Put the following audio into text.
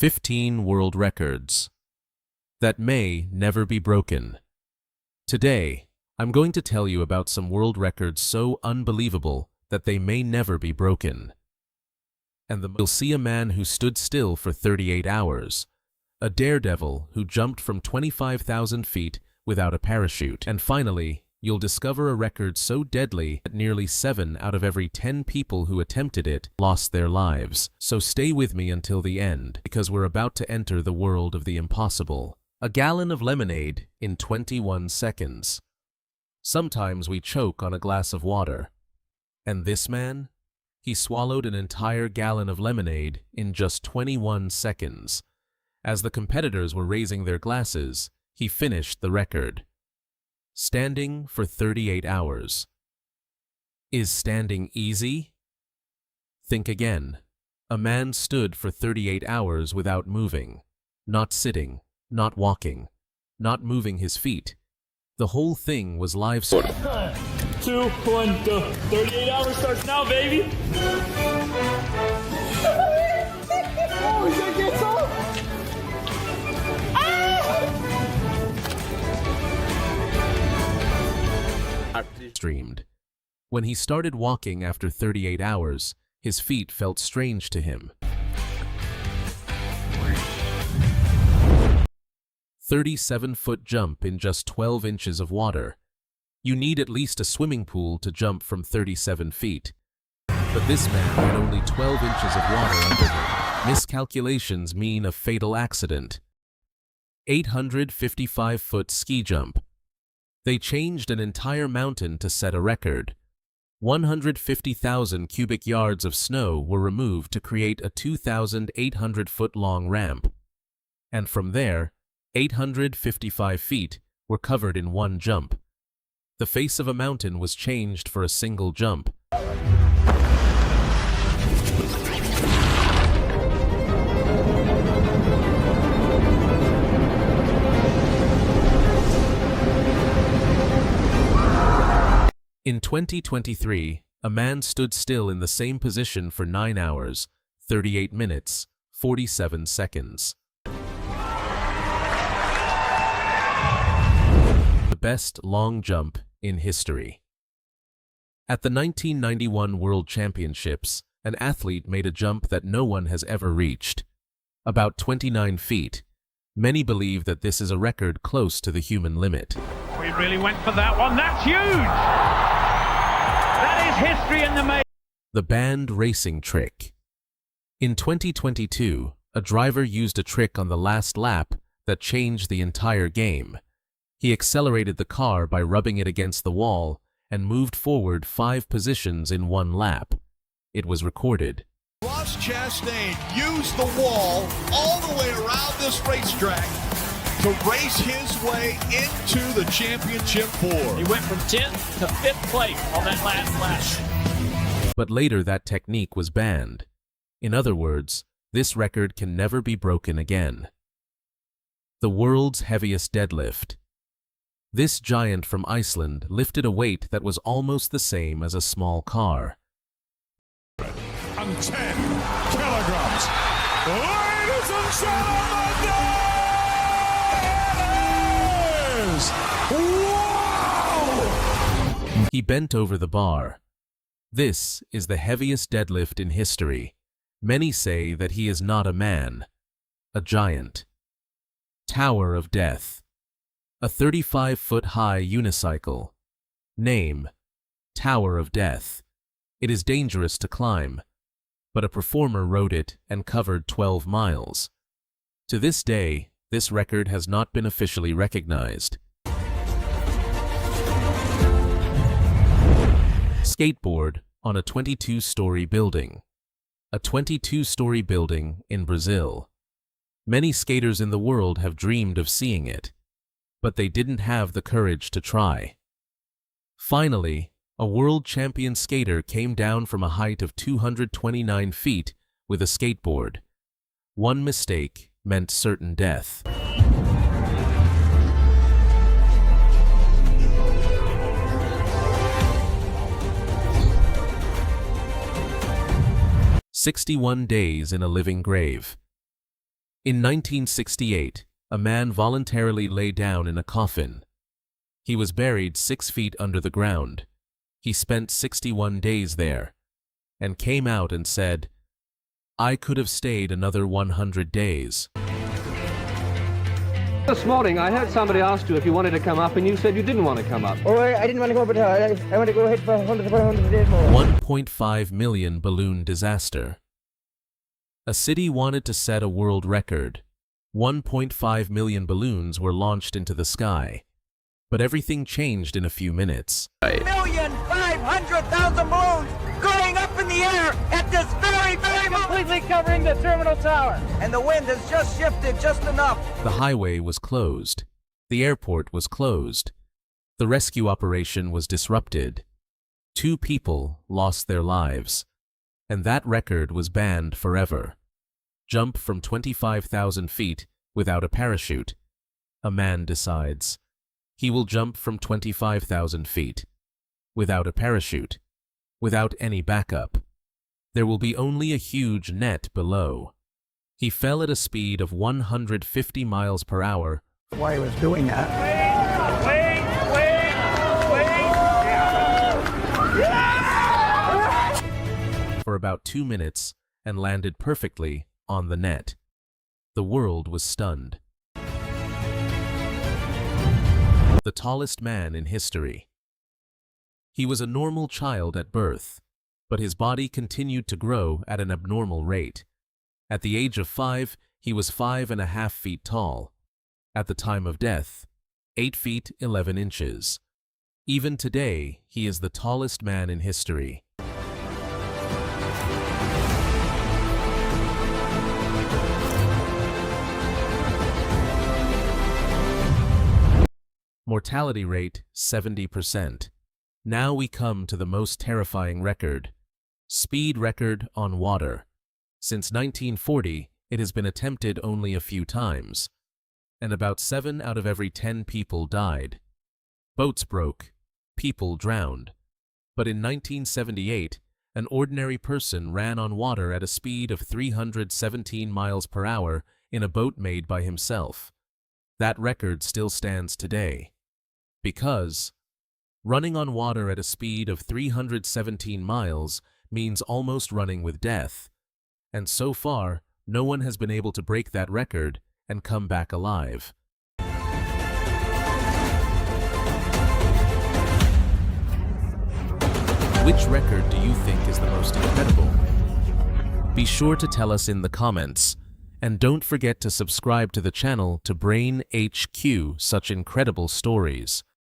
15 world records that may never be broken. Today, I'm going to tell you about some world records so unbelievable that they may never be broken. And you'll see a man who stood still for 38 hours, a daredevil who jumped from 25,000 feet without a parachute, and finally, you'll discover a record so deadly that nearly 7 out of every 10 people who attempted it lost their lives. So stay with me until the end, because we're about to enter the world of the impossible. A gallon of lemonade in 21 seconds. Sometimes we choke on a glass of water. And this man? He swallowed an entire gallon of lemonade in just 21 seconds. As the competitors were raising their glasses, he finished the record. Standing for 38 hours. Is standing easy? Think again. A man stood for 38 hours without moving, not sitting, not walking, not moving his feet. The whole thing was live streamed. 2, 1, go. 38 hours starts now, baby. Oh, is that gets off? Streamed. When he started walking after 38 hours, his feet felt strange to him. 37-foot jump in just 12 inches of water. You need at least a swimming pool to jump from 37 feet. But this man had only 12 inches of water under him. Miscalculations mean a fatal accident. 855-foot ski jump. They changed an entire mountain to set a record. 150,000 cubic yards of snow were removed to create a 2,800-foot-long ramp. And from there, 855 feet were covered in one jump. The face of a mountain was changed for a single jump. In 2023, a man stood still in the same position for 9 hours, 38 minutes, 47 seconds. The best long jump in history. At the 1991 World Championships, an athlete made a jump that no one has ever reached. About 29 feet. Many believe that this is a record close to the human limit. We really went for that one. That's huge! That is history in the making. The banned racing trick. In 2022, a driver used a trick on the last lap that changed the entire game. He accelerated the car by rubbing it against the wall and moved forward 5 positions in one lap. It was recorded. Ross Chastain used the wall all the way around this racetrack to race his way into the championship board. He went from 10th to 5th place on that last lap. But later that technique was banned. In other words, this record can never be broken again. The world's heaviest deadlift. This giant from Iceland lifted a weight that was almost the same as a small car. On 10 kilograms. Ladies and gentlemen, wow! He bent over the bar. This is the heaviest deadlift in history. Many say that he is not a man, a giant. Tower of Death. A 35-foot-high unicycle. Name: Tower of Death. It is dangerous to climb, but a performer rode it and covered 12 miles. To this day, this record has not been officially recognized. Skateboard on a 22-story building. A 22-story building in Brazil. Many skaters in the world have dreamed of seeing it, but they didn't have the courage to try. Finally, a world champion skater came down from a height of 229 feet with a skateboard. One mistake meant certain death. "61 days in a living grave." In 1968, a man voluntarily lay down in a coffin. He was buried 6 feet under the ground. He spent 61 days there, and came out and said, "I could have stayed another 100 days." This morning, I heard somebody ask you if you wanted to come up, and you said you didn't want to come up. Oh, I didn't want to go up at all. I want to go ahead for 100 days more. 1.5 million balloon disaster. A city wanted to set a world record. 1.5 million balloons were launched into the sky. But everything changed in a few minutes. 1,500,000 balloons going up in the air at this very moment. Completely covering the terminal tower. And the wind has just shifted just enough. The highway was closed. The airport was closed. The rescue operation was disrupted. 2 people lost their lives. And that record was banned forever. Jump from 25,000 feet without a parachute. A man decides. He will jump from 25,000 feet, without a parachute, without any backup. There will be only a huge net below. He fell at a speed of 150 miles per hour. Why he was doing that? For about 2 minutes and landed perfectly on the net. The world was stunned. The tallest man in history. He was a normal child at birth, but his body continued to grow at an abnormal rate. At the age of 5, he was 5.5 feet tall. At the time of death, 8 feet 11 inches. Even today, he is the tallest man in history. Mortality rate 70%. Now we come to the most terrifying record. Speed record on water. Since 1940, it has been attempted only a few times, and about 7 out of every 10 people died. Boats broke, people drowned. But in 1978, an ordinary person ran on water at a speed of 317 miles per hour in a boat made by himself. That record still stands today. Because running on water at a speed of 317 miles means almost running with death. And so far, no one has been able to break that record and come back alive. Which record do you think is the most incredible? Be sure to tell us in the comments. And don't forget to subscribe to the channel to Brain HQ such incredible stories.